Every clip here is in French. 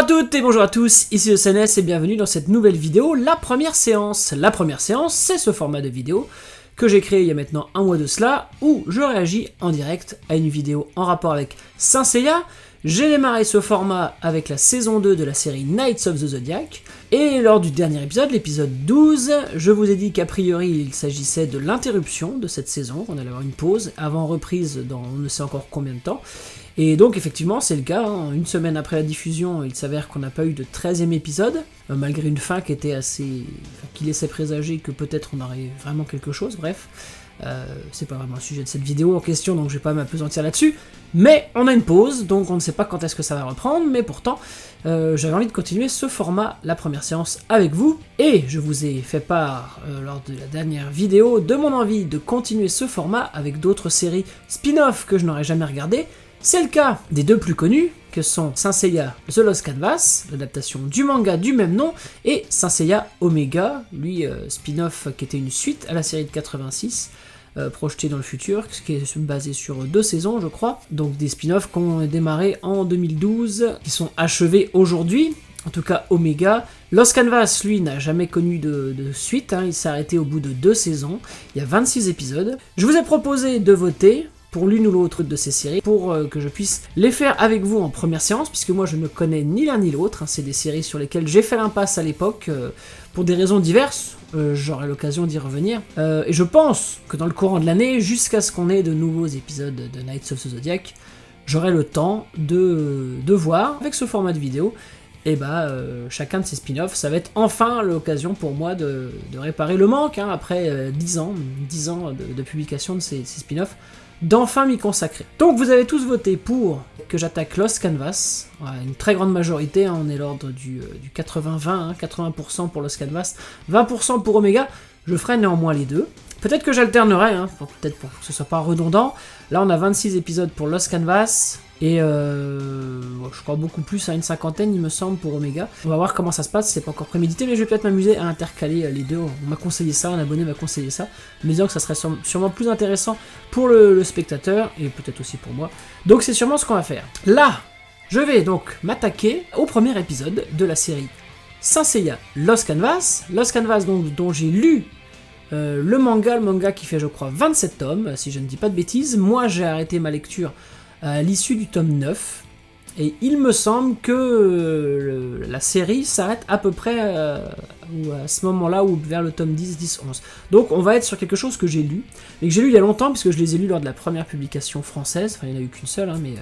toutes et bonjour à tous, ici ECNS et bienvenue dans cette nouvelle vidéo, la première séance. La première séance, c'est ce format de vidéo que j'ai créé il y a maintenant un mois de cela, où je réagis en direct à une vidéo en rapport avec Saint Seiya. J'ai démarré ce format avec la saison 2 de la série Knights of the Zodiac, et lors du dernier épisode, l'épisode 12, je vous ai dit qu'a priori il s'agissait de l'interruption de cette saison, on allait avoir une pause avant reprise dans on ne sait encore combien de temps. Et donc effectivement c'est le cas, hein. Une semaine après la diffusion, il s'avère qu'on n'a pas eu de 13e épisode, malgré une fin qui était assez... qui laissait présager que peut-être on aurait vraiment quelque chose, bref. C'est pas vraiment le sujet de cette vidéo en question, donc je vais pas m'appesantir là-dessus. Mais on a une pause, donc on ne sait pas quand est-ce que ça va reprendre, mais pourtant j'avais envie de continuer ce format, la première séance, avec vous. Et je vous ai fait part, lors de la dernière vidéo, de mon envie de continuer ce format avec d'autres séries spin-off que je n'aurais jamais regardées. C'est le cas des deux plus connus, que sont Saint Seiya The Lost Canvas, l'adaptation du manga du même nom, et Saint Seiya Omega, lui spin-off qui était une suite à la série de 86, projetée dans le futur, qui est basé sur 2 saisons je crois, donc des spin-offs qui ont démarré en 2012, qui sont achevés aujourd'hui, en tout cas Omega. Lost Canvas, lui, n'a jamais connu de suite, hein, il s'est arrêté au bout de 2 saisons, il y a 26 épisodes. Je vous ai proposé de voter pour l'une ou l'autre de ces séries, pour que je puisse les faire avec vous en première séance, puisque moi je ne connais ni l'un ni l'autre, hein, c'est des séries sur lesquelles j'ai fait l'impasse à l'époque, pour des raisons diverses, j'aurai l'occasion d'y revenir, et je pense que dans le courant de l'année, jusqu'à ce qu'on ait de nouveaux épisodes de Knights of the Zodiac, j'aurai le temps de voir, avec ce format de vidéo, et chacun de ces spin-offs, ça va être enfin l'occasion pour moi de réparer le manque, hein, après 10 ans de publication de ces spin-offs, d'enfin m'y consacrer. Donc vous avez tous voté pour que j'attaque Lost Canvas, une très grande majorité, hein, on est l'ordre du 80-20, hein, 80% pour Lost Canvas, 20% pour Omega, je ferai néanmoins les deux. Peut-être que j'alternerai, hein, peut-être pour que ce soit pas redondant. Là on a 26 épisodes pour Lost Canvas, et je crois beaucoup plus à une cinquantaine il me semble pour Omega. On va voir comment ça se passe, c'est pas encore prémédité, mais je vais peut-être m'amuser à intercaler les deux. On m'a conseillé ça, un abonné m'a conseillé ça, me disant que ça serait sûrement plus intéressant pour le spectateur, et peut-être aussi pour moi. Donc c'est sûrement ce qu'on va faire. Là, je vais donc m'attaquer au premier épisode de la série Saint Seiya Lost Canvas. Lost Canvas donc, dont j'ai lu le manga qui fait je crois 27 tomes, si je ne dis pas de bêtises. Moi j'ai arrêté ma lecture à l'issue du tome 9, et il me semble que la série s'arrête à peu près à ce moment-là, ou vers le tome 10, 10, 11. Donc on va être sur quelque chose que j'ai lu, mais que j'ai lu il y a longtemps, puisque je les ai lus lors de la première publication française, enfin il n'y en a eu qu'une seule, hein, mais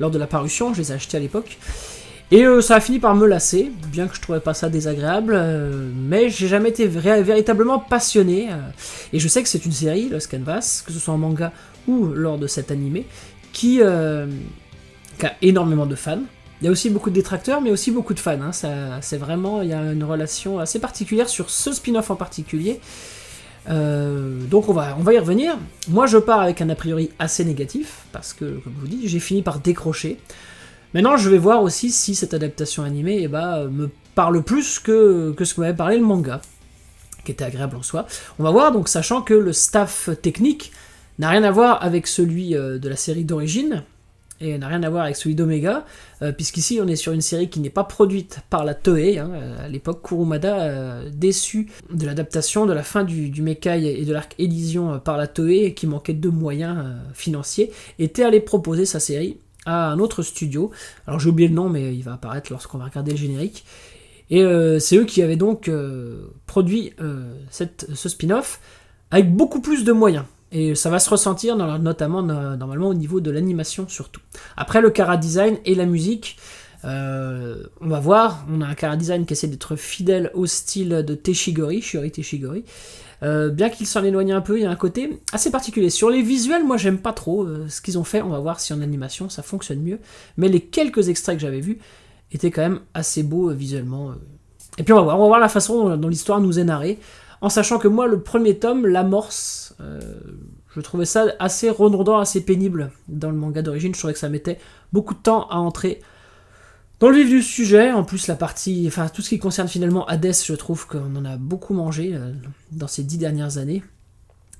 lors de la parution, je les ai achetés à l'époque, et ça a fini par me lasser, bien que je trouvais pas ça désagréable, mais j'ai jamais été véritablement passionné, et je sais que c'est une série, Lost Canvas, que ce soit en manga ou lors de cet animé, qui a énormément de fans. Il y a aussi beaucoup de détracteurs, mais aussi beaucoup de fans, hein. C'est vraiment, il y a une relation assez particulière sur ce spin-off en particulier. Donc on va y revenir. Moi je pars avec un a priori assez négatif, parce que, comme je vous dis, j'ai fini par décrocher. Maintenant je vais voir aussi si cette adaptation animée me parle plus que ce que m'avait parlé le manga, qui était agréable en soi. On va voir, donc sachant que le staff technique n'a rien à voir avec celui de la série d'origine, et n'a rien à voir avec celui d'Omega, puisqu'ici on est sur une série qui n'est pas produite par la Toei, hein, à l'époque Kurumada, déçu de l'adaptation de la fin du Mekai et de l'arc Elysion par la Toei, qui manquait de moyens financiers, était allé proposer sa série à un autre studio. Alors j'ai oublié le nom, mais il va apparaître lorsqu'on va regarder le générique, et c'est eux qui avaient donc produit ce spin-off avec beaucoup plus de moyens. Et ça va se ressentir notamment normalement au niveau de l'animation surtout. Après le chara-design et la musique, on va voir, on a un chara-design qui essaie d'être fidèle au style de Shuri Teshigori. Bien qu'il s'en éloigne un peu, il y a un côté assez particulier. Sur les visuels, moi j'aime pas trop ce qu'ils ont fait, on va voir si en animation ça fonctionne mieux. Mais les quelques extraits que j'avais vus étaient quand même assez beaux visuellement. Et puis on va voir la façon dont l'histoire nous est narrée. En sachant que moi, le premier tome, l'amorce, je trouvais ça assez redondant, assez pénible dans le manga d'origine. Je trouvais que ça mettait beaucoup de temps à entrer dans le vif du sujet. En plus, tout ce qui concerne finalement Hades, je trouve qu'on en a beaucoup mangé dans ces 10 dernières années.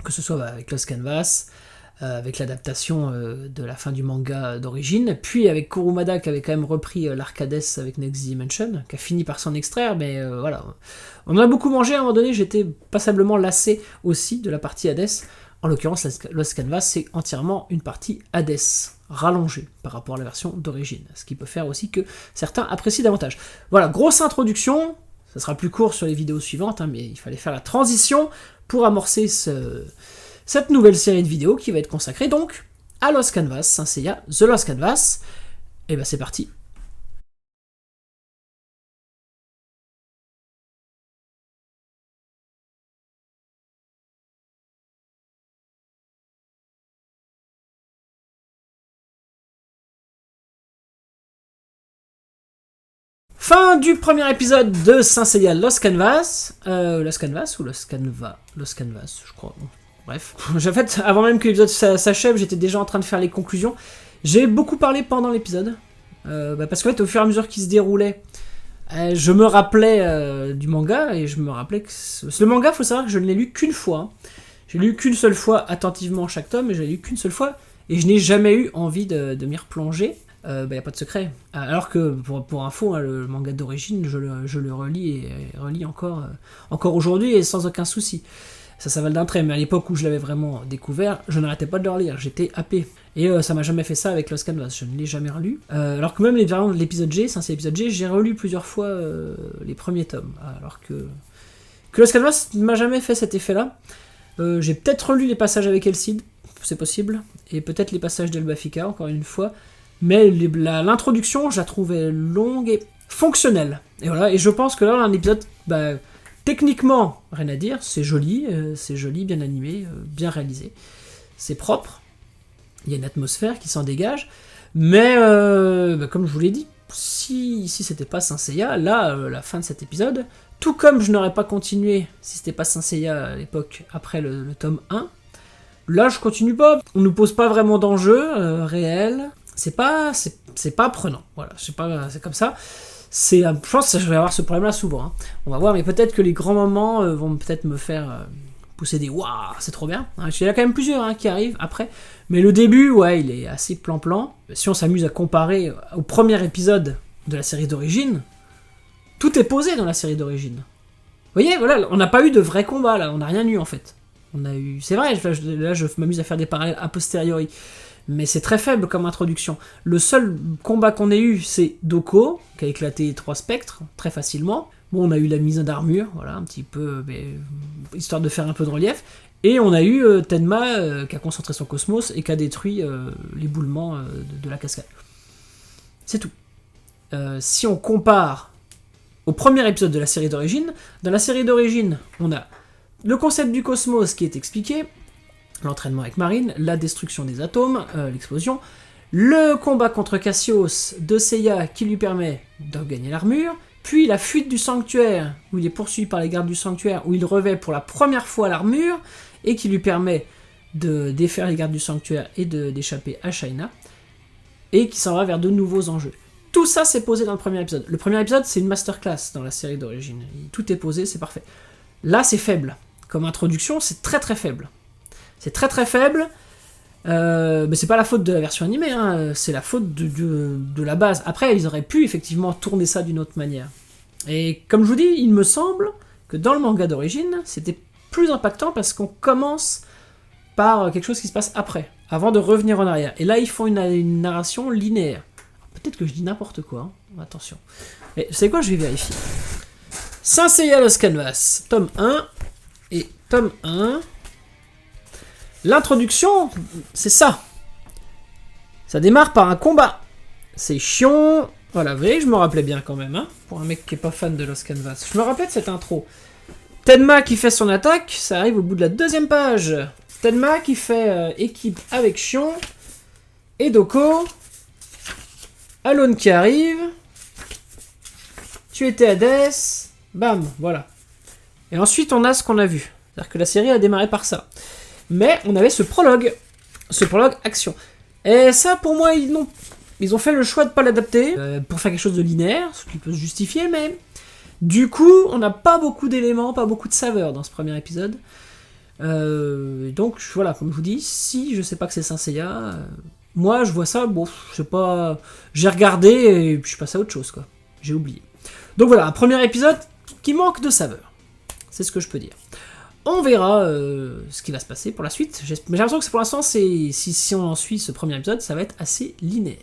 Que ce soit avec Lost Canvas, avec l'adaptation de la fin du manga d'origine, puis avec Kurumada qui avait quand même repris l'arc Hades avec Next Dimension, qui a fini par s'en extraire, mais voilà. On en a beaucoup mangé à un moment donné, j'étais passablement lassé aussi de la partie Hades. En l'occurrence, Lost Canvas, c'est entièrement une partie Hades, rallongée par rapport à la version d'origine, ce qui peut faire aussi que certains apprécient davantage. Voilà, grosse introduction, ça sera plus court sur les vidéos suivantes, hein, mais il fallait faire la transition pour amorcer cette nouvelle série de vidéos qui va être consacrée donc à Lost Canvas, Saint Seiya, The Lost Canvas. Et ben c'est parti. Fin du premier épisode de Saint Seiya Lost Canvas. Lost Canvas ou Lost Canva? Lost Canvas, je crois. Bref. En fait, avant même que l'épisode s'achève, j'étais déjà en train de faire les conclusions. J'ai beaucoup parlé pendant l'épisode. Parce qu'en fait, au fur et à mesure qu'il se déroulait, je me rappelais du manga, et je me rappelais que... Le manga, il faut savoir que je ne l'ai lu qu'une fois. Hein. J'ai lu qu'une seule fois attentivement chaque tome, et je l'ai lu qu'une seule fois, et je n'ai jamais eu envie de m'y replonger. Y a pas de secret. Alors que, pour info, hein, le manga d'origine, je le relis et relis encore aujourd'hui, et sans aucun souci. Ça va d'un trait, mais à l'époque où je l'avais vraiment découvert, je n'arrêtais pas de le relire, j'étais happé. Et ça m'a jamais fait ça avec Lost Canvas, je ne l'ai jamais relu. Alors que même les variantes de l'épisode G, c'est l'épisode G, j'ai relu plusieurs fois les premiers tomes. Alors que Lost Canvas ne m'a jamais fait cet effet-là. J'ai peut-être relu les passages avec Elcid, c'est possible, et peut-être les passages d'Elbafika, encore une fois, mais l'introduction, je la trouvais longue et fonctionnelle. Et voilà, et je pense que là, on a un épisode... techniquement, rien à dire, c'est joli, bien animé, bien réalisé. C'est propre, il y a une atmosphère qui s'en dégage, mais comme je vous l'ai dit, si c'était pas Saint Seiya, là, la fin de cet épisode, tout comme je n'aurais pas continué si c'était pas Saint Seiya à l'époque, après le tome 1, là je continue pas, on nous pose pas vraiment d'enjeu réel, c'est pas prenant, voilà, c'est comme ça. Je pense que je vais avoir ce problème-là souvent. Hein. On va voir, mais peut-être que les grands moments vont peut-être me faire pousser des waouh, c'est trop bien. Hein. Il y en a quand même plusieurs qui arrivent après. Mais le début, ouais, il est assez plan-plan. Si on s'amuse à comparer au premier épisode de la série d'origine, tout est posé dans la série d'origine. Vous voyez, voilà, on n'a pas eu de vrai combat là, on n'a rien eu en fait. On a eu, c'est vrai, là je m'amuse à faire des parallèles a posteriori. Mais c'est très faible comme introduction. Le seul combat qu'on ait eu, c'est Doko, qui a éclaté 3 spectres, très facilement. Bon, on a eu la mise d'armure, voilà, un petit peu, histoire de faire un peu de relief. Et on a eu Tenma, qui a concentré son cosmos, et qui a détruit l'éboulement de la cascade. C'est tout. Si on compare au premier épisode de la série d'origine, dans la série d'origine, on a le concept du cosmos qui est expliqué, l'entraînement avec Marine, la destruction des atomes, l'explosion, le combat contre Cassios de Seiya qui lui permet de gagner l'armure, puis la fuite du sanctuaire, où il est poursuivi par les gardes du sanctuaire, où il revêt pour la première fois l'armure, et qui lui permet de défaire les gardes du sanctuaire et d'échapper à Shaina, et qui s'en va vers de nouveaux enjeux. Tout ça, c'est posé dans le premier épisode. Le premier épisode, c'est une masterclass dans la série d'origine. Tout est posé, c'est parfait. Là, c'est faible. Comme introduction, c'est très très faible. C'est très très faible, mais c'est pas la faute de la version animée, hein, c'est la faute de la base. Après, ils auraient pu effectivement tourner ça d'une autre manière. Et comme je vous dis, il me semble que dans le manga d'origine, c'était plus impactant parce qu'on commence par quelque chose qui se passe après, avant de revenir en arrière. Et là, ils font une narration linéaire. Peut-être que je dis n'importe quoi, hein. Attention. Mais vous savez quoi, je vais vérifier. Saint Seiya Lost Canvas, tome 1 et tome 1... L'introduction, c'est ça. Ça démarre par un combat. C'est chiant. Voilà, vous voyez, je me rappelais bien quand même, hein, pour un mec qui est pas fan de Lost Canvas. Je me rappelais de cette intro. Tenma qui fait son attaque, ça arrive au bout de la 2e page. Tenma qui fait équipe avec Shion. Et Doko. Alone qui arrive. Tu étais Hades. Bam, voilà. Et ensuite, on a ce qu'on a vu. C'est-à-dire que la série a démarré par ça. Mais on avait ce prologue action. Et ça, pour moi, ils ont fait le choix de pas l'adapter pour faire quelque chose de linéaire, ce qui peut se justifier, mais du coup, on n'a pas beaucoup d'éléments, pas beaucoup de saveurs dans ce premier épisode. Donc voilà, comme je vous dis, si je sais pas que c'est Saint Seiya, moi je vois ça, bon, je sais pas, j'ai regardé et puis je passe à autre chose quoi, j'ai oublié. Donc voilà, un premier épisode qui manque de saveur, c'est ce que je peux dire. On verra ce qui va se passer pour la suite, mais j'ai l'impression que pour l'instant, si on en suit ce premier épisode, ça va être assez linéaire.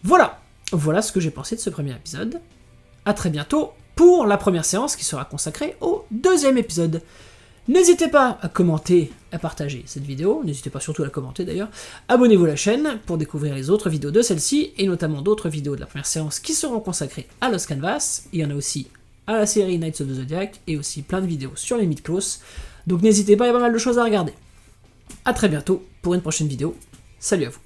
Voilà, voilà ce que j'ai pensé de ce premier épisode. À très bientôt pour la première séance qui sera consacrée au deuxième épisode. N'hésitez pas à commenter, à partager cette vidéo, n'hésitez pas surtout à la commenter d'ailleurs, abonnez-vous à la chaîne pour découvrir les autres vidéos de celle-ci, et notamment d'autres vidéos de la première séance qui seront consacrées à Lost Canvas, il y en a aussi à la série Knights of the Zodiac, et aussi plein de vidéos sur les Mythos, donc n'hésitez pas, il y a pas mal de choses à regarder. A très bientôt pour une prochaine vidéo, salut à vous.